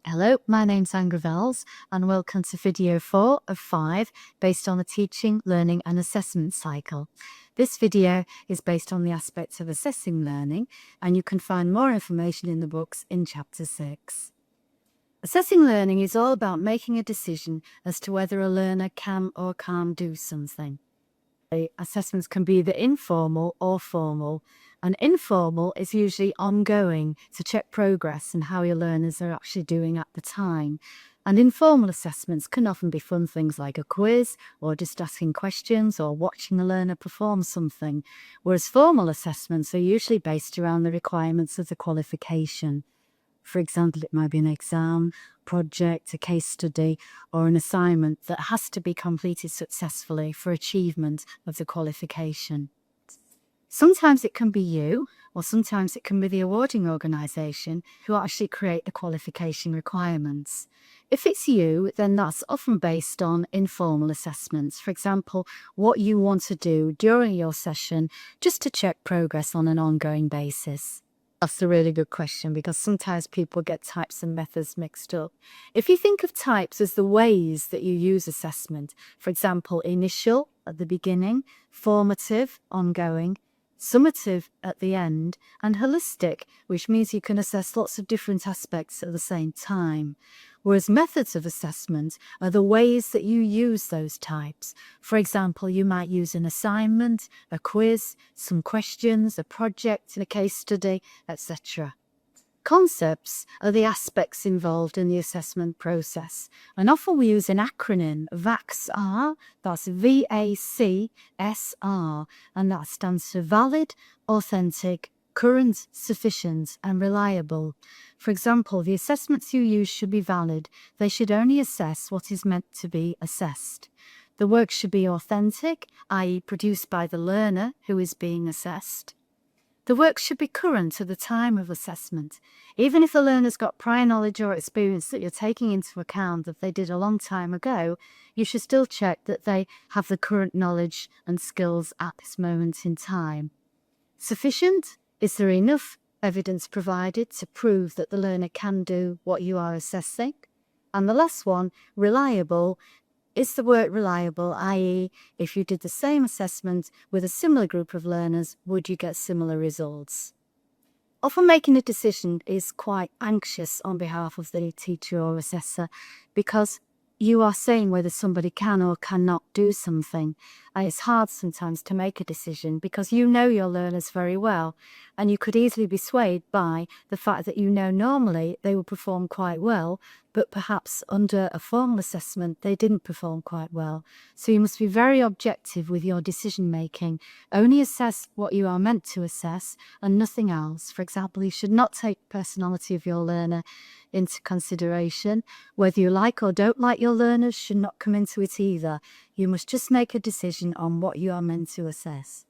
Hello, my name's Angra Vels and welcome to video 4 of 5 based on the teaching, learning and assessment cycle. This video is based on the aspects of assessing learning and you can find more information in the books in chapter 6. Assessing learning is all about making a decision as to whether a learner can or can't do something. Assessments can be either informal or formal, and informal is usually ongoing to check progress and how your learners are actually doing at the time. And informal assessments can often be fun things like a quiz or just asking questions or watching a learner perform something, whereas formal assessments are usually based around the requirements of the qualification. For example, it might be an exam, project, a case study, or an assignment that has to be completed successfully for achievement of the qualification. Sometimes it can be you, or sometimes it can be the awarding organisation who actually create the qualification requirements. If it's you, then that's often based on informal assessments. For example, what you want to do during your session just to check progress on an ongoing basis. That's a really good question because sometimes people get types and methods mixed up. If you think of types as the ways that you use assessment, for example, initial at the beginning, formative, ongoing, summative at the end, and holistic, which means you can assess lots of different aspects at the same time. Whereas methods of assessment are the ways that you use those types. For example, you might use an assignment, a quiz, some questions, a project, and a case study, etc. Concepts are the aspects involved in the assessment process, and often we use an acronym, VACSR, that's VACSR, and that stands for valid, authentic, current, sufficient, and reliable. For example, the assessments you use should be valid. They should only assess what is meant to be assessed. The work should be authentic, i.e. produced by the learner who is being assessed. The work should be current at the time of assessment. Even if the learner's got prior knowledge or experience that you're taking into account that they did a long time ago, you should still check that they have the current knowledge and skills at this moment in time. Sufficient? Is there enough evidence provided to prove that the learner can do what you are assessing? And the last one, reliable. Is the work reliable, i.e. if you did the same assessment with a similar group of learners, would you get similar results? Often making a decision is quite anxious on behalf of the teacher or assessor because you are saying whether somebody can or cannot do something. And it's hard sometimes to make a decision because you know your learners very well and you could easily be swayed by the fact that you know normally they will perform quite well, but perhaps under a formal assessment they didn't perform quite well. So you must be very objective with your decision making. Only assess what you are meant to assess and nothing else. For example, you should not take the personality of your learner into consideration. Whether you like or don't like your learners should not come into it either. You must just make a decision on what you are meant to assess.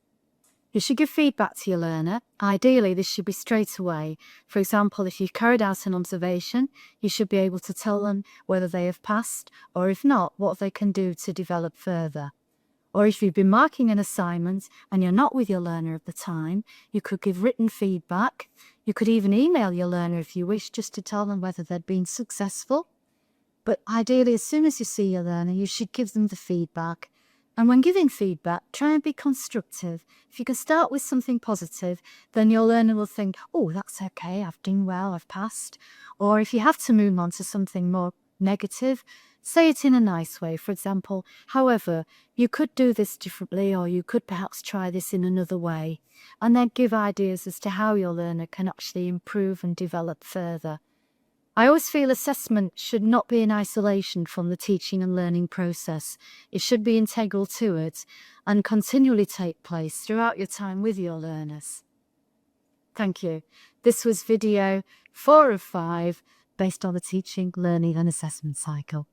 You should give feedback to your learner. Ideally, this should be straight away. For example, if you've carried out an observation, you should be able to tell them whether they have passed, or if not, what they can do to develop further. Or if you've been marking an assignment and you're not with your learner at the time, you could give written feedback. You could even email your learner if you wish, just to tell them whether they'd been successful. But ideally, as soon as you see your learner, you should give them the feedback. And when giving feedback, try and be constructive. If you can start with something positive, then your learner will think, oh, that's okay, I've done well, I've passed. Or if you have to move on to something more negative, say it in a nice way. For example, however, you could do this differently, or you could perhaps try this in another way. And then give ideas as to how your learner can actually improve and develop further. I always feel assessment should not be in isolation from the teaching and learning process. It should be integral to it and continually take place throughout your time with your learners. Thank you. This was video 4 of 5 based on the teaching, learning and assessment cycle.